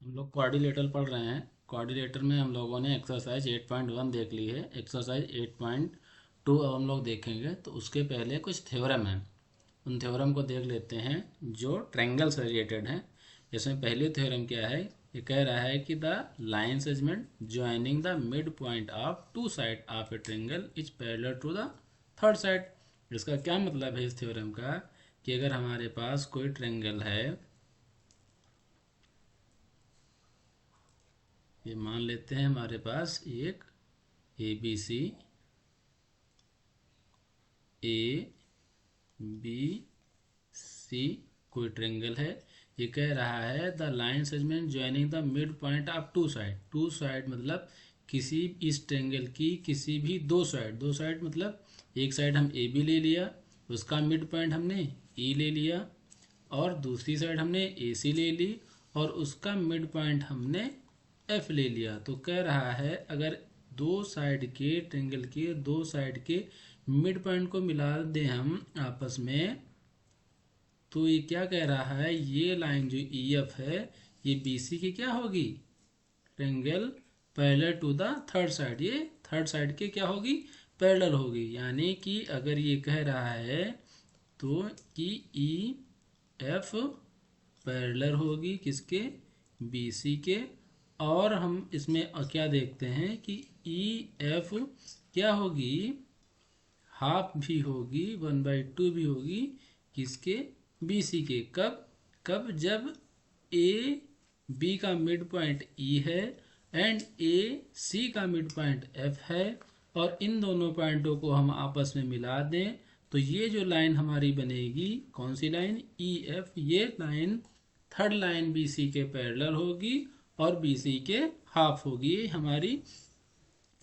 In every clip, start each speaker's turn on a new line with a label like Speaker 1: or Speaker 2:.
Speaker 1: हम लोग क्वाड्रिलेटरल पढ़ रहे हैं। क्वाड्रिलेटर में हम लोगों ने एक्सरसाइज 8.1 देख ली है। एक्सरसाइज 8.2 अब हम लोग देखेंगे। तो उसके पहले कुछ थ्योरम हैं, उन थ्योरम को देख लेते हैं जो ट्रायंगल से रिलेटेड हैं। इसमें पहली थ्योरम क्या है? ये कह रहा है कि the line segment joining the mid point of two side of a triangle is parallel to the third side. इसका क्या मतलब है इस थ्योरम का? कि अगर हमारे पास कोई ट्रायंगल है, ये मान लेते हैं हमारे पास एक ए बी सी, ए बी सी कोई ट्रायंगल है। ये कह रहा है the line segment joining the mid point of two side. Two side मतलब किसी इस ट्रायंगल की किसी भी दो साइड। दो साइड मतलब एक साइड हम ए बी ले लिया, उसका मिड पॉइंट हमने ई ले लिया, और दूसरी साइड हमने ए सी ले ली और उसका मिड पॉइंट हमने एफ ले लिया। तो कह रहा है अगर दो साइड के ट्रायंगल के दो साइड के मिड पॉइंट को मिला दें हम आपस में, तो ये क्या कह रहा है? ये लाइन जो ई एफ है ये बी सी की क्या होगी? Triangle parallel to the third side. ये थर्ड साइड के क्या होगी? पैरेलल होगी। यानी कि अगर ये कह रहा है तो कि ई एफ पैरेलल होगी किसके? बी सी के। और हम इसमें क्या देखते हैं कि ई एफ क्या होगी? हाफ भी होगी, 1/2 भी होगी किसके? बी सी के। कब? कब जब ए बी का मिड पॉइंट ई है एंड ए सी का मिड पॉइंट एफ है, और इन दोनों पॉइंटों को हम आपस में मिला दें तो ये जो लाइन हमारी बनेगी, कौन सी लाइन? E F. ये line third line B C के पैरेलल होगी और बी सी के हाफ होगी। ये हमारी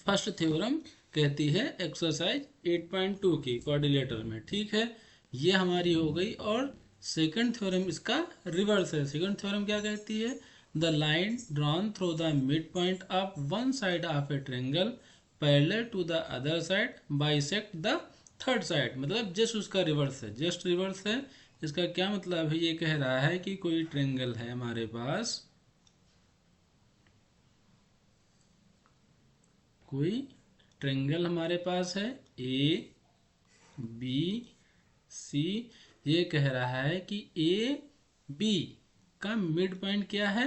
Speaker 1: फर्स्ट थ्योरम कहती है एक्सरसाइज 8.2 की क्वाड्रिलेटरल में। ठीक है, ये हमारी हो गई। और सेकंड थ्योरम इसका रिवर्स है। सेकंड थ्योरम क्या कहती है? The line drawn through the mid point of one side of a triangle parallel to the other side bisect the third side. मतलब जस्ट उसका रिवर्स है, जस्ट रिवर्स है। इसका क्या मतलब है? ये कह रहा है कि कोई ट्रायंगल है हमारे पास, कोई ट्रायंगल हमारे पास है ए बी सी। ये कह रहा है कि ए बी का मिड पॉइंट क्या है?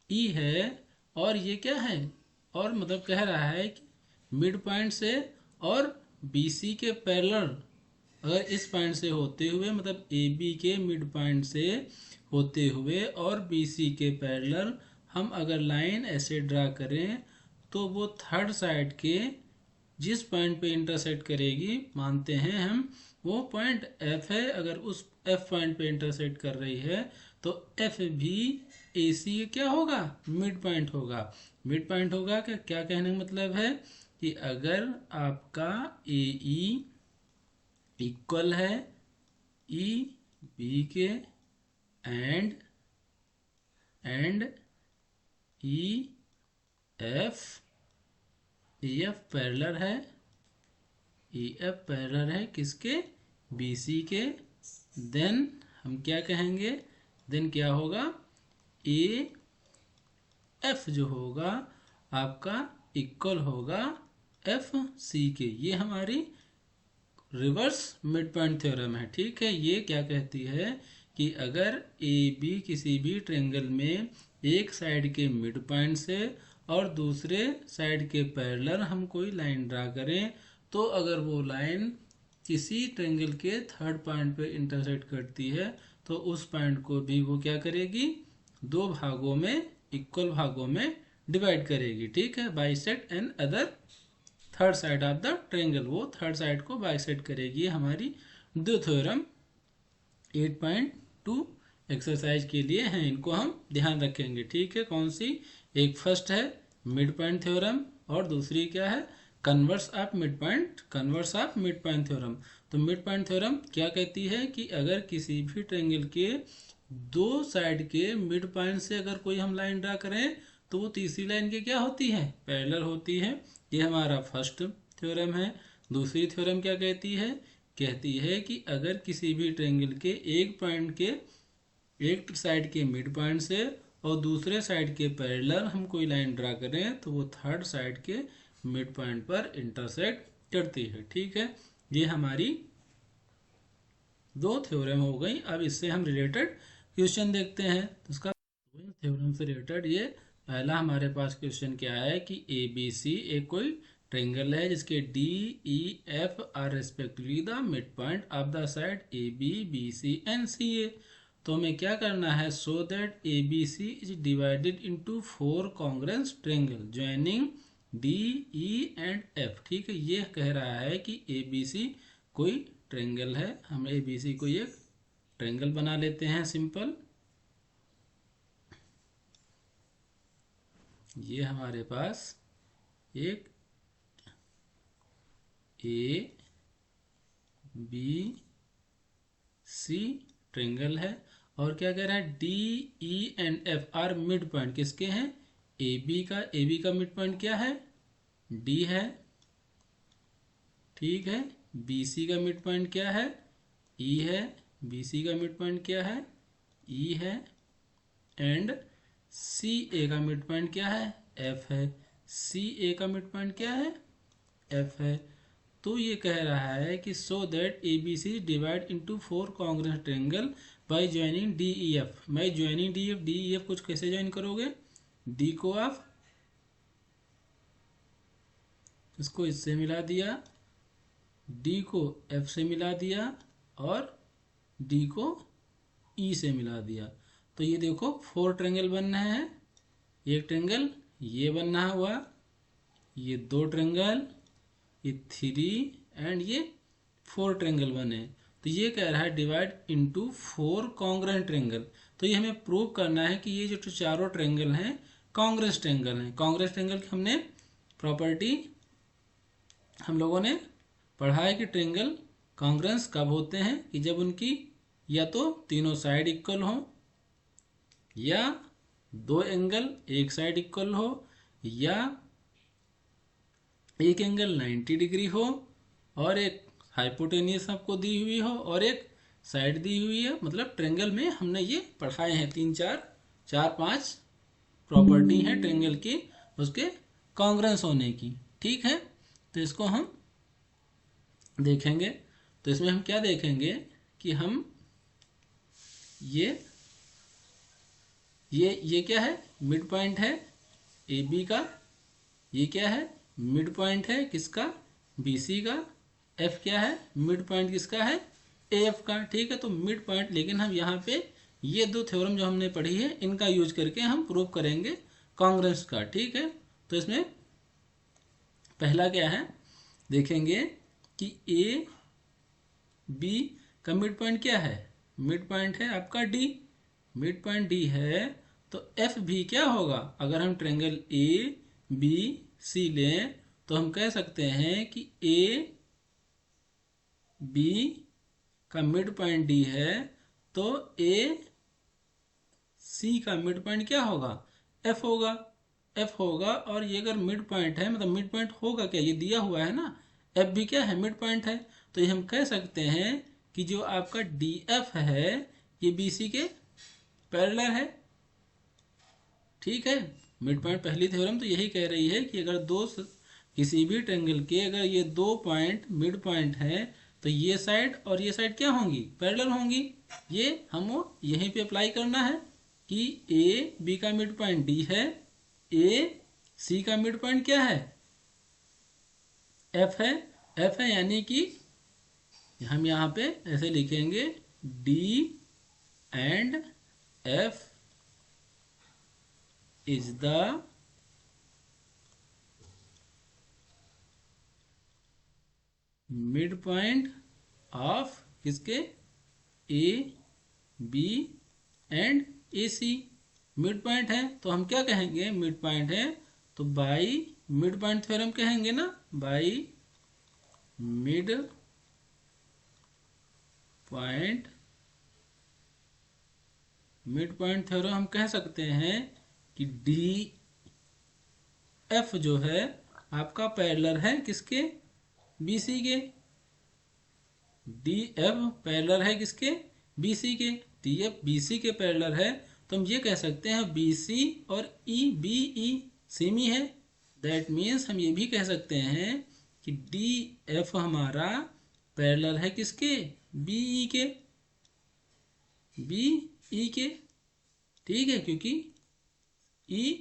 Speaker 1: ई है। और ये क्या है? और मतलब कह रहा है कि मिड पॉइंट से और बी सी के पैरेलल, अगर इस पॉइंट से होते हुए मतलब ए बी के मिड पॉइंट से होते हुए और बी सी के पैरेलल हम अगर लाइन ऐसे ड्रा करें तो वो थर्ड साइड के जिस पॉइंट पे इंटरसेक्ट करेगी, मानते हैं हम वो पॉइंट एफ है। अगर उस एफ पॉइंट पे इंटरसेक्ट कर रही है तो एफ भी ए सी क्या होगा? मिड पॉइंट होगा। मिड पॉइंट होगा क्या? क्या कहने का मतलब है कि अगर आपका ए ई इक्वल है ई बी के and E F, E F parallel है, ई एफ पैरेलल है किसके? बी सी के। देन हम क्या कहेंगे? देन क्या होगा? ए एफ जो होगा आपका इक्वल होगा एफ सी के। ये हमारी रिवर्स मिड पॉइंट थ्योरम है। ठीक है, ये क्या कहती है कि अगर ए बी किसी भी ट्रायंगल में एक साइड के मिड पॉइंट से और दूसरे साइड के पैरेलल हम कोई लाइन ड्रा करें, तो अगर वो लाइन किसी ट्रायंगल के थर्ड पॉइंट पे इंटरसेक्ट करती है तो उस पॉइंट को भी वो क्या करेगी? दो भागों में, इक्वल भागों में डिवाइड करेगी। ठीक है, bisect and other third side of the triangle, वो थर्ड साइड को बाइसेक्ट करेगी। हमारी दो थ्योरम 8.2 एक्सरसाइज के लिए हैं, इनको हम ध्यान रखेंगे। ठीक है, कौन सी? एक फर्स्ट है मिड पॉइंट थ्योरम और दूसरी क्या है? Converse of mid point, converse of mid point theorem. तो मिड पॉइंट थ्योरम क्या कहती है कि अगर किसी भी ट्रायंगल के दो साइड के मिड पॉइंट से अगर कोई हम लाइन ड्रा करें तो वो तीसरी लाइन की क्या होती है? पैरेलल होती है। ये हमारा फर्स्ट थ्योरम है। दूसरी थ्योरम क्या कहती है? कहती है कि अगर किसी भी ट्रायंगल के एक पॉइंट के एक साइड के मिड पॉइंट से और दूसरे साइड के पैरेलल हम कोई लाइन ड्रा करें तो वो थर्ड साइड के मिड पॉइंट पर इंटरसेक्ट करती है। ठीक है, ये हमारी दो थ्योरम हो गई। अब इससे हम रिलेटेड क्वेश्चन देखते हैं। तो इसका थ्योरम से रिलेटेड ये पहला हमारे पास क्वेश्चन क्या है कि ए बी सी एक कोई ट्रायंगल है जिसके D E F are respectively the mid point of the side A B B C and C A. तो हमें क्या करना है, so that A B C is divided into 4 congruent triangle joining D E and F. ठीक है, ये कह रहा है कि ए बी सी कोई ट्रायंगल है। हम ए बी सी को एक ट्रायंगल बना लेते हैं सिंपल। ये हमारे पास एक ए बी सी ट्रायंगल है और क्या कह रहा है, D E and F R mid point किसके हैं, ए बी का मिड पॉइंट क्या है, डी है। ठीक है, बी सी का मिड पॉइंट क्या है, ई है। बी सी का मिड पॉइंट क्या है, ई है। एंड सी ए का मिड पॉइंट क्या है, एफ है। सी ए का मिड पॉइंट क्या है, एफ है। तो ये कह रहा है कि so that A B C divide into 4 congruent triangle by joining D E F. मैं ज्वाइनिंग डी ई एफ कुछ कैसे ज्वाइन करोगे, डी को आप इसको इससे मिला दिया, डी को एफ से मिला दिया और डी को ई से मिला दिया। तो ये देखो 4 ट्रायंगल बन रहे हैं। एक ट्रायंगल ये बनना हुआ, ये 2 ट्रायंगल, ये 3 एंड ये 4 ट्रायंगल बने। तो ये कह रहा है डिवाइड इनटू 4 कॉन्ग्रुएंट ट्रायंगल। तो ये हमें प्रूव करना है कि ये जो चारों ट्रायंगल हैं कॉन्ग्रुएंट ट्रायंगल हैं। कॉन्ग्रुएंट ट्रायंगल की हमने प्रॉपर्टी हम लोगों ने पढ़ा है कि ट्रायंगल कॉन्ग्रुएंस कब होते हैं, कि जब उनकी या तो तीनों साइड इक्वल हो, या 2 एंगल एक साइड इक्वल हो, या एक एंगल 90 डिग्री हो और एक हाइपोटेनियस आपको दी हुई हो और एक साइड दी हुई है। मतलब ट्रायंगल में हमने ये पढ़ाए हैं 4-5 प्रॉपर्टी है ट्रायंगल की उसके कॉन्ग्रुएंस होने की। ठीक है, तो इसको हम देखेंगे। तो इसमें हम क्या देखेंगे कि हम ये क्या है, मिड पॉइंट है ए बी का। ये क्या है, मिड पॉइंट है किसका, बी सी का। एफ क्या है, मिड पॉइंट किसका है, ए एफ का। ठीक है, तो मिड पॉइंट, लेकिन हम यहाँ पे ये 2 थ्योरम जो हमने पढ़ी है इनका यूज करके हम प्रूव करेंगे कॉन्ग्रुएंस का। ठीक है, तो इसमें पहला क्या है देखेंगे कि ए बी का मिड पॉइंट क्या है, मिड पॉइंट है आपका डी। मिड पॉइंट डी है तो एफ भी क्या होगा, अगर हम ट्रायंगल ए बी सी लें तो हम कह सकते हैं कि ए बी का मिड पॉइंट डी है तो ए सी का मिड पॉइंट क्या होगा, एफ होगा। एफ होगा और ये अगर मिड पॉइंट है मतलब मिड पॉइंट होगा क्या, ये दिया हुआ है ना, एफ भी क्या है, मिड पॉइंट है। तो ये हम कह सकते हैं कि जो आपका डी एफ है ये बी सी के पैरेलल है। ठीक है, मिड पॉइंट पहली थ्योरम तो यही कह रही है कि अगर किसी भी ट्रायंगल के अगर ये 2 पॉइंट मिड पॉइंट है तो ये साइड और ये साइड क्या होंगी, पैरेलल होंगी। ये हम यहीं पे अप्लाई करना है कि ए बी का मिड पॉइंट डी है, ए सी का मिड पॉइंट क्या है, एफ है। एफ है यानी कि हम यहाँ पे ऐसे लिखेंगे D and F is the mid point of किसके, A B and A C. Mid point है तो हम क्या कहेंगे, मिड पॉइंट है तो बाई मिड पॉइंट थ्योरम कहेंगे ना, बाई मिड पॉइंट थ्योरम हम कह सकते हैं कि डी एफ जो है आपका पैरेलल है किसके, बी सी के। डी एफ पैरेलल है किसके, बी सी के। डी एफ बी सी के पैरेलल है तो हम ये कह सकते हैं BC और EBE सेम ही है। दैट मीन्स हम ये भी कह सकते हैं कि DF हमारा पैरेलल है किसके, BE के, BE के। ठीक है, क्योंकि E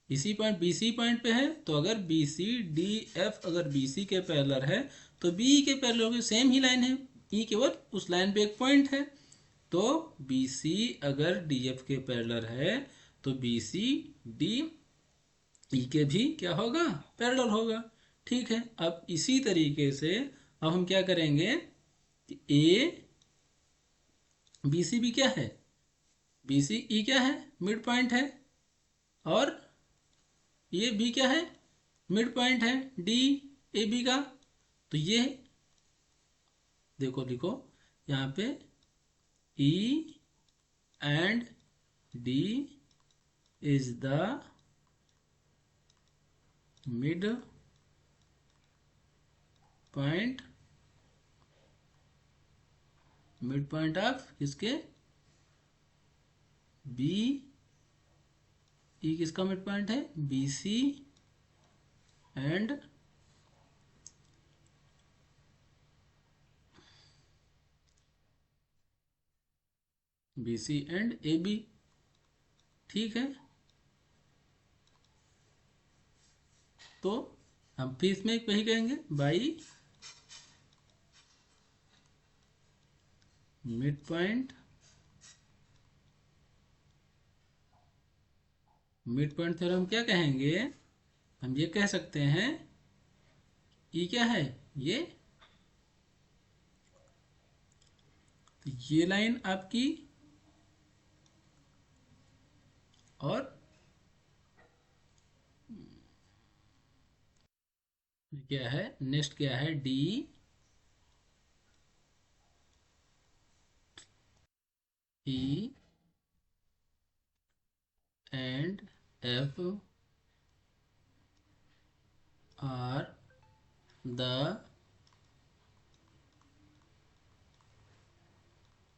Speaker 1: इसी पॉइंट BC पॉइंट पे है, तो अगर BC DF अगर BC के पैरेलल है तो BE के पैरेलल होगी, सेम ही लाइन है, E केवल उस लाइन पे एक पॉइंट है। तो BC अगर DF के पैरेलल है तो BC DE के भी क्या होगा, पैरेलल होगा। ठीक है, अब इसी तरीके से अब हम क्या करेंगे कि BC भी क्या है, BCE क्या है, मिड पॉइंट है, और ये B क्या है, मिड पॉइंट है DAB का। तो ये देखो लिखो यहाँ पे E and D is the mid point of किसके, BE किसका मिड पॉइंट है, BC एंड AB। ठीक है, तो हम फिर इसमें वही कहेंगे बाई मिड पॉइंट थ्योरम क्या कहेंगे, हम ये कह सकते हैं E क्या है, ये तो ये लाइन आपकी, और क्या है नेक्स्ट, क्या है D E and F are the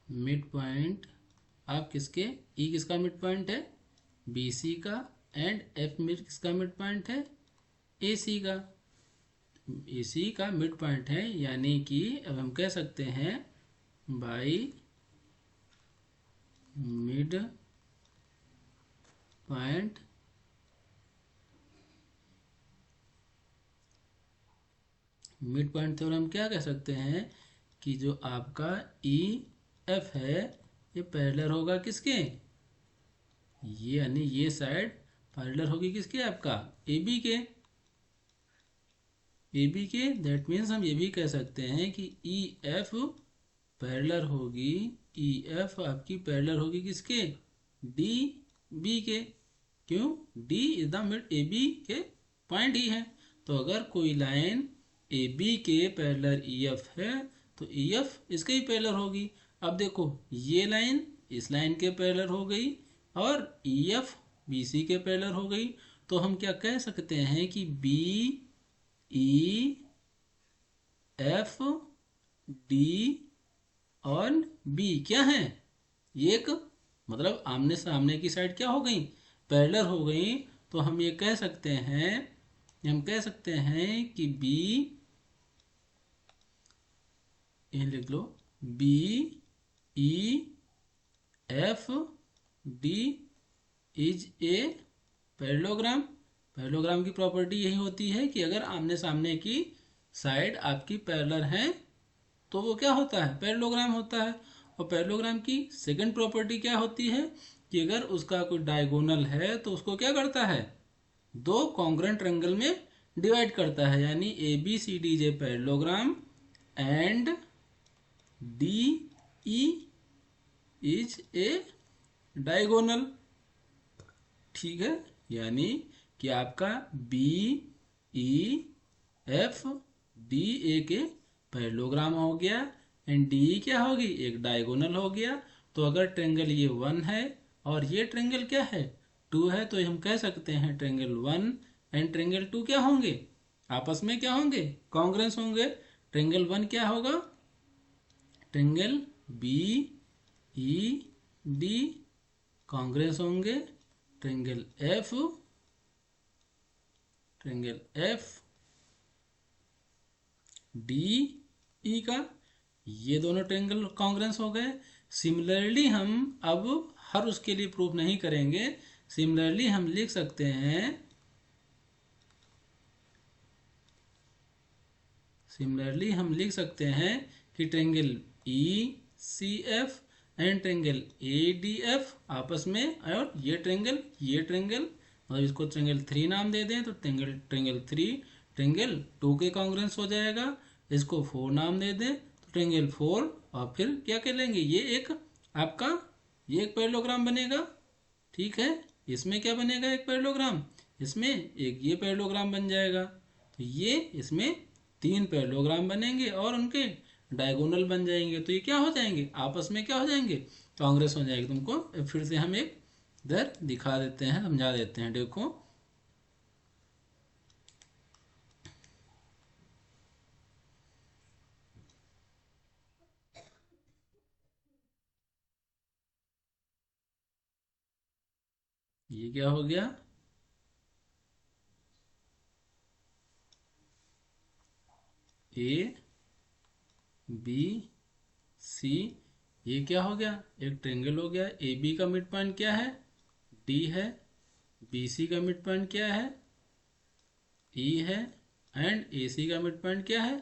Speaker 1: mid point आप किसके, E किसका मिड पॉइंट है, BC का, एंड F मिड किसका मिड पॉइंट है, AC का। AC का मिड पॉइंट है, यानी कि अब हम कह सकते हैं बाई मिड पॉइंट थ्योरम क्या कह सकते हैं कि जो आपका EF है ये पैरेलल होगा किसके, ये यानी ये साइड पैरेलल होगी किसके, आपका AB के, दैट मीन्स हम ये भी कह सकते हैं कि EF पैरेलल होगी, EF आपकी पैरेलल होगी किसके, DB के। क्यों, D is the mid AB के पॉइंट ही है। तो अगर कोई लाइन AB के पैरेलल EF है तो EF इसके ही पैरेलल होगी। अब देखो ये लाइन इस लाइन के पैरेलल हो गई और EF BC के पैरेलल हो गई, तो हम क्या कह सकते हैं कि BEF D और B क्या है, ये एक मतलब आमने सामने की साइड क्या हो गई, पैरेलल हो गई। तो हम ये कह सकते हैं, कि ये लिख लो BEF D is a parallelogram. Parallelogram की प्रॉपर्टी यही होती है कि अगर आमने सामने की साइड आपकी पैरेलल है तो वो क्या होता है, पैरेललोग्राम होता है। और पैरेललोग्राम की सेकंड प्रॉपर्टी क्या होती है कि अगर उसका कोई डायगोनल है तो उसको क्या करता है, दो कॉन्ग्रुएंट ट्रायंगल में डिवाइड करता है, यानी ABCD is a parallelogram and DE is a diagonal. ठीक है, यानी कि आपका BEF DA के पैरेललोग्राम हो गया एंड DE क्या होगी, एक डायगोनल हो गया। तो अगर ट्रायंगल ये 1 है और ये ट्रायंगल क्या है, 2 है, तो हम कह सकते हैं ट्रायंगल 1 एंड ट्रायंगल 2 क्या होंगे, आपस में क्या होंगे, कॉन्ग्रुएंस होंगे। ट्रायंगल 1 क्या होगा, ट्रायंगल BED कांग्रेस होंगे triangle F, triangle F D ई का, ये दोनों ट्रेंगल कांग्रेंस हो गए। सिमिलरली हम अब हर उसके लिए प्रूफ नहीं करेंगे। सिमिलरली हम लिख सकते हैं, सिमिलरली हम लिख सकते हैं कि triangle E C F and triangle A D F आपस में, और ये ट्रेंगल मतलब इसको ट्रेंगल 3 नाम दे दें तो ट्रेंगल 3 ट्रेंगल 2 के कांग्रेंस हो जाएगा। इसको 4 नाम दे दें तो ट्रेंगल 4, और फिर क्या कर लेंगे, ये एक आपका ये एक पैरेललोग्राम बनेगा। ठीक है, इसमें क्या बनेगा, एक पैरेललोग्राम, इसमें एक ये पैरेललोग्राम बन जाएगा। तो ये इसमें 3 पैरेललोग्राम बनेंगे और उनके डायगोनल बन जाएंगे। तो ये क्या हो जाएंगे, आपस में क्या हो जाएंगे, कांग्रेस हो जाएगी। तुमको फिर से हम एक इधर दिखा देते हैं, समझा देते हैं। देखो ये क्या हो गया, ए बी सी, ये क्या हो गया, एक ट्रेंगल हो गया। ए बी का मिड पॉइंट क्या है, डी है। बी सी का मिड पॉइंट क्या है, ई है। एंड ए सी का मिड पॉइंट क्या है,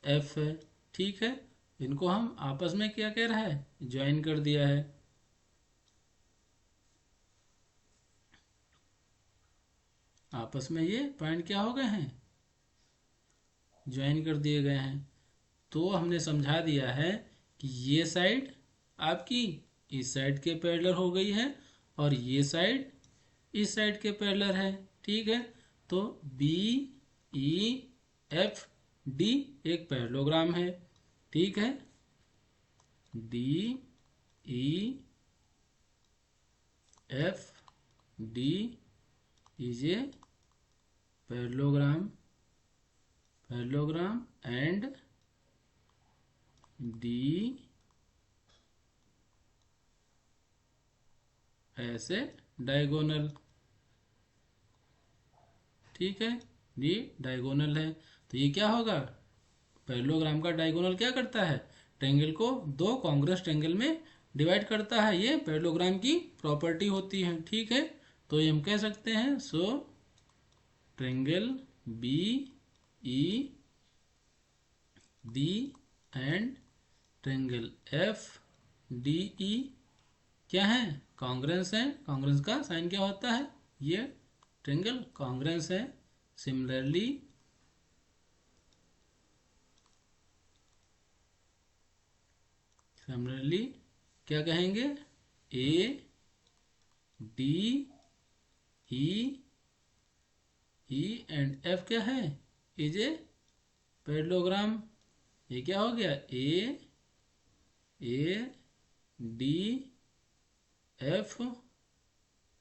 Speaker 1: एफ है। ठीक है, इनको हम आपस में क्या कह रहा है, ज्वाइन कर दिया है। आपस में ये पॉइंट क्या हो गए हैं, ज्वाइन कर दिए गए हैं। तो हमने समझा दिया है कि ये साइड आपकी इस साइड के पैरेलल हो गई है और ये साइड इस साइड के पैरेलल है। ठीक है, तो बी ई एफ डी एक पैरेललोग्राम है। ठीक है, D E F D is a parallelogram, parallelogram and D ऐसे डायगोनल। ठीक है, ये डायगोनल है। तो ये क्या होगा, पैरेललोग्राम का डायगोनल क्या करता है, ट्रायंगल को दो कॉन्ग्रुएंट ट्रायंगल में डिवाइड करता है। ये पैरेललोग्राम की प्रॉपर्टी होती है। ठीक है, तो ये हम कह सकते हैं, so triangle B E D and triangle F D E क्या है, कॉन्ग्रुएंस है। कॉन्ग्रुएंस का साइन क्या होता है, ये ट्रायंगल कॉन्ग्रुएंस है। सिमिलरली क्या कहेंगे, A D E E and F क्या है, इज ए पैरेललोग्राम। ये क्या हो गया, A D F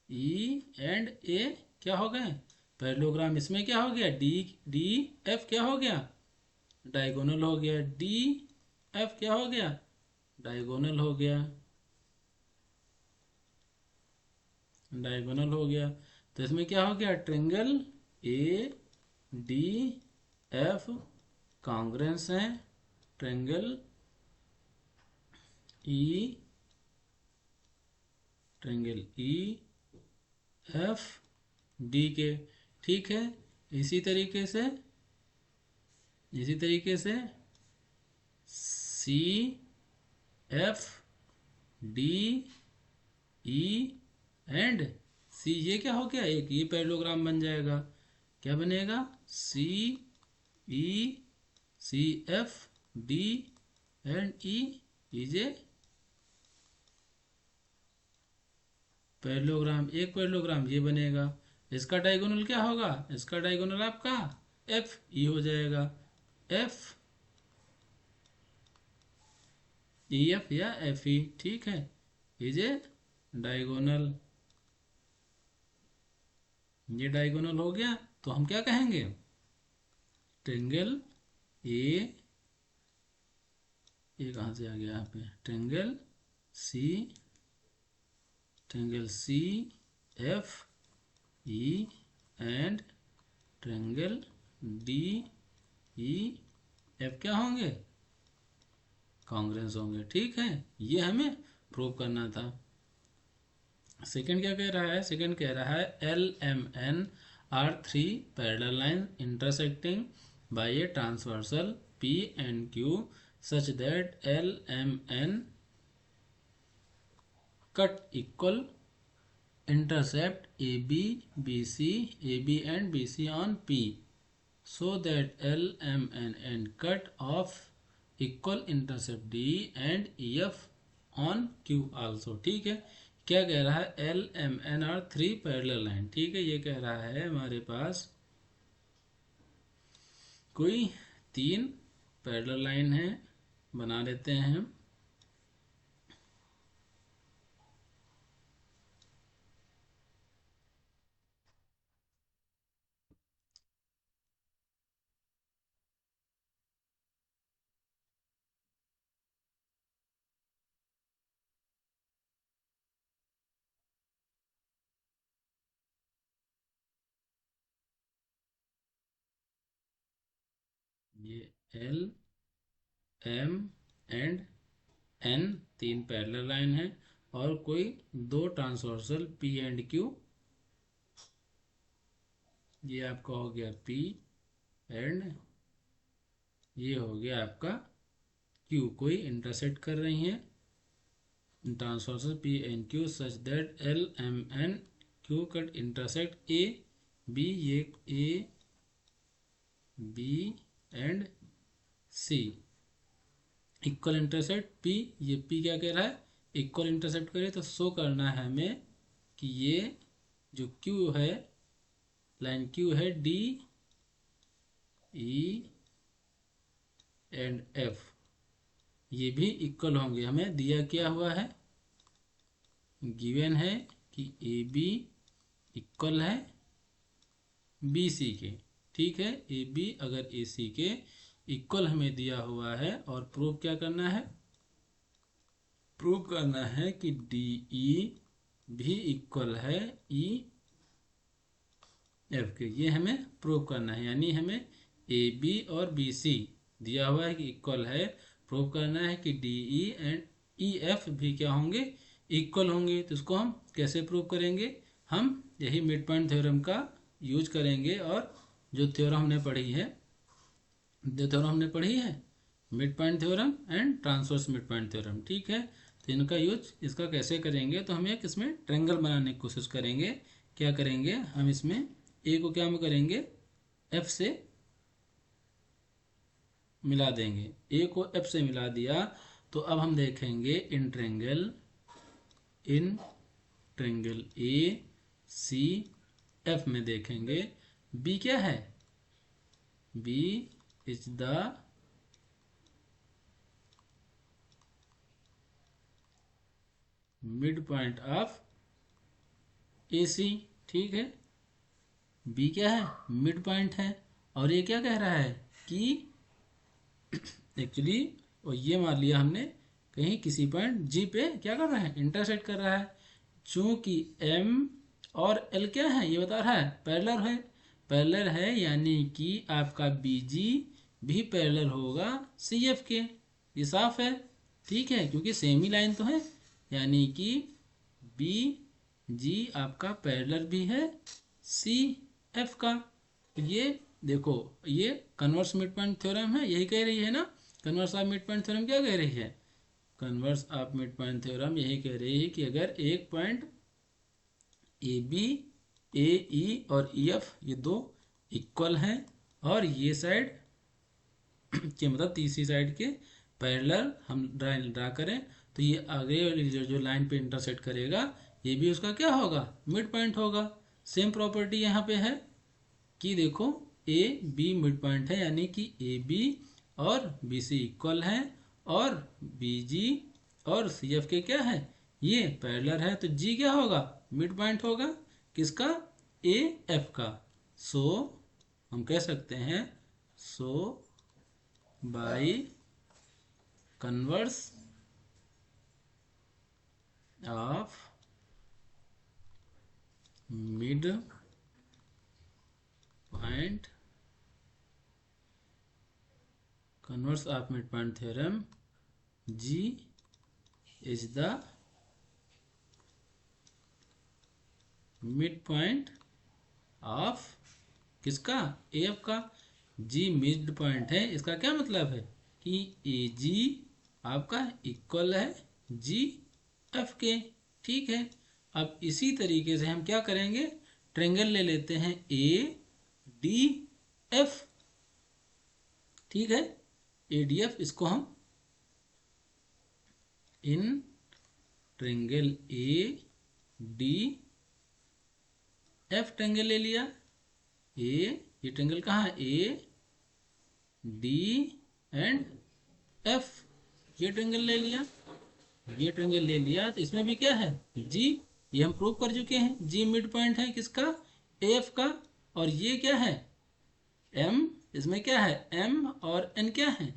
Speaker 1: E and A क्या हो गए, पैरेललोग्राम। इसमें क्या हो गया, डी डी एफ क्या हो गया, डायगोनल हो गया। डी एफ क्या हो गया, डायगोनल हो गया, डायगोनल हो गया। तो इसमें क्या हो गया, triangle A D F congruence है triangle E, triangle E F D के। ठीक है, इसी तरीके से C F D E and C, ये क्या हो गया, एक ये पैरेललोग्राम बन जाएगा। क्या बनेगा, C E C F D and E is a parallelogram. एक पैरेललोग्राम ये बनेगा। इसका डायगोनल क्या होगा, इसका डायगोनल आपका एफ ई हो जाएगा। एफ ई एफ या एफ ई। ठीक है, इज ए डायगोनल। ये डायगोनल हो गया। तो हम क्या कहेंगे, ट्रायंगल ए, ये कहाँ से आ गया यहाँ पे, triangle C, triangle C F E and triangle D E F क्या होंगे, कॉन्ग्रुएंस होंगे। ठीक है, ये हमें प्रूव करना था। सेकंड क्या कह रहा है, सेकंड कह रहा है L M N are three parallel line intersecting by a transversal P and Q such that L M N cut equal intercept AB, BC, AB and BC on P so that L, M and cut off equal intercept D and EF on Q also। ठीक है, क्या कह रहा है, L, M, N are three parallel line. ठीक है, ये कह रहा है हमारे पास कोई तीन पैरेलल लाइन है, बना लेते हैं हम। ये L, M एंड N तीन पैरेलल लाइन है और कोई दो ट्रांसवर्सल P एंड Q, ये आपका हो गया P एंड ये हो गया आपका Q, कोई इंटरसेक्ट कर रही हैं transversal P and Q such that L, M, N, Q cut intersect A, B, ये A, B and C equal intersect P, ये P क्या कह रहा है, इक्वल इंटरसेक्ट करे, तो शो करना है हमें कि ये जो Q है, लाइन Q है, D, E एंड F ये भी इक्वल होंगे। हमें दिया क्या हुआ है, गिवन है कि ए बी इक्वल है बी सी के। ठीक है, ए बी अगर ए सी के इक्वल हमें दिया हुआ है और प्रूव क्या करना है, प्रूव करना है कि डी ई भी इक्वल है ई एफ के, ये हमें प्रूव करना है। यानी हमें ए बी और बी सी दिया हुआ है कि इक्वल है, प्रूव करना है कि D E and E F भी क्या होंगे, इक्वल होंगे। तो इसको हम कैसे प्रूव करेंगे, हम यही मिड पॉइंट थ्योरम का यूज करेंगे। और जो थ्योरम हमने पढ़ी है, जो थ्योरम हमने पढ़ी है, mid point theorem and transverse mid point theorem. ठीक है, तो इनका यूज इसका कैसे करेंगे, तो हम एक इसमें ट्रायंगल बनाने की कोशिश करेंगे। क्या करेंगे, हम इसमें ए को क्या हम करेंगे, एफ से मिला देंगे। ए को एफ से मिला दिया तो अब हम देखेंगे in triangle A C F में देखेंगे बी क्या है, B is the mid point of A C. ठीक है, बी क्या है, मिड पॉइंट है। और ये क्या कह रहा है कि एक्चुअली, और ये मान लिया हमने कहीं किसी पॉइंट जी पे क्या कर रहा है, इंटरसेक्ट कर रहा है। चूंकि एम और एल क्या है, ये बता रहा है पैरेलल है, पैरेलल है, यानी कि आपका बी जी भी पैरेलल होगा सी एफ के, ये साफ है। ठीक है, क्योंकि सेम ही लाइन तो है, यानी कि बी जी आपका पैरेलल भी है सी एफ का। ये देखो, ये कन्वर्स मिड पॉइंट थ्योरम है, यही कह रही है ना, converse of mid point theorem क्या कह रही है, converse of mid point theorem यही कह रही है कि अगर एक पॉइंट ए बी, ए ई और ई एफ ये दो इक्वल हैं और ये साइड के मतलब तीसरी साइड के पैरेलल हम ड्रा करें, तो ये आगे वाली जो लाइन पे इंटरसेक्ट करेगा ये भी उसका क्या होगा, मिड पॉइंट होगा। सेम प्रॉपर्टी यहाँ पे है कि देखो ए बी मिड पॉइंट है, यानी कि ए बी और बी सी इक्वल है और बी जी और सी एफ के क्या है, ये पैरेलल है, तो जी क्या होगा, मिड पॉइंट होगा किसका, ए एफ का। सो हम कह सकते हैं, so by converse of mid point converse of mid point theorem, G is the mid point of किसका, AF का। G मिड पॉइंट है, इसका क्या मतलब है कि AG आपका इक्वल है GF के। ठीक है, अब इसी तरीके से हम क्या करेंगे, ट्रायंगल ले लेते हैं ADF। ठीक है, ADF, इसको हम इन ट्रायंगल ADF ट्रायंगल ले लिया। ये ट्रायंगल कहाँ है, AD एंड F, ये ट्रायंगल ले लिया। ये ट्रायंगल ले लिया तो इसमें भी क्या है, G, ये हम प्रूव कर चुके हैं। G मिड पॉइंट है किसका, AF का। और ये क्या है, M, इसमें क्या है, M और N क्या है,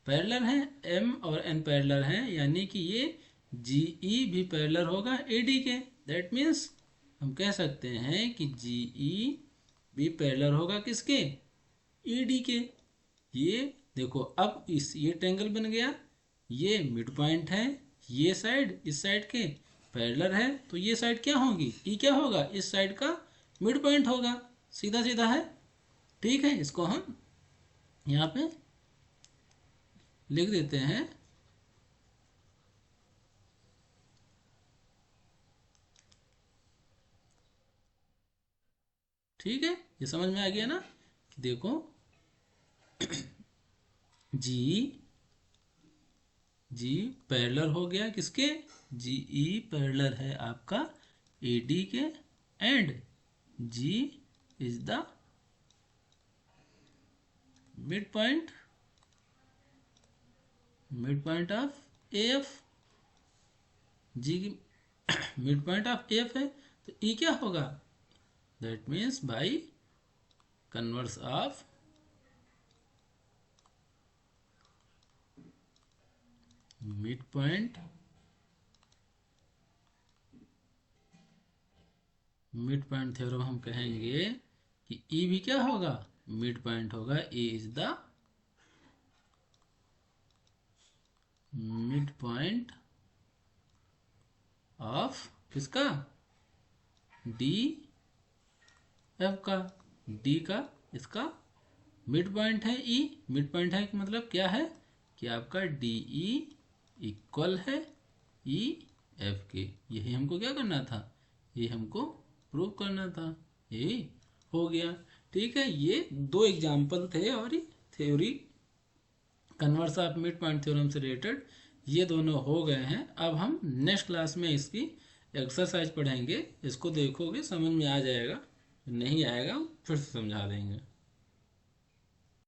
Speaker 1: पैरेलल है। M और N पैरेलल है, यानी कि ये GE भी पैरेलल होगा AD के। दैट मीन्स हम कह सकते हैं कि GE भी पैरेलल होगा किसके, AD के। ये देखो, अब ये ट्रायंगल बन गया, ये मिड पॉइंट है, ये साइड इस साइड के पैरेलल है, तो ये साइड क्या होगी, E क्या होगा, इस साइड का मिड पॉइंट होगा। सीधा सीधा है। ठीक है, इसको हम यहाँ पे लिख देते हैं। ठीक है, ये समझ में आ गया ना, कि देखो जी पैरेलल हो गया किसके, GE पैरेलल है आपका AD के, and G is the mid point of AF। G की मिड पॉइंट ऑफ AF है, तो E क्या होगा, that means by converse of mid point theorem हम कहेंगे कि E भी क्या होगा, मिड पॉइंट होगा। E is the mid point of किसका, DF का। D का इसका मिड पॉइंट है E, मिड पॉइंट है कि मतलब क्या है कि आपका DE इक्वल है EF के। यही हमको क्या करना था, ये हमको प्रूव करना था। ये हो गया। ठीक है, ये दो एग्जाम्पल थे और theory converse of mid point theorem से रिलेटेड ये दोनों हो गए हैं। अब हम नेक्स्ट क्लास में इसकी एक्सरसाइज पढ़ेंगे, इसको देखोगे समझ में आ जाएगा, नहीं आएगा फिर से समझा देंगे।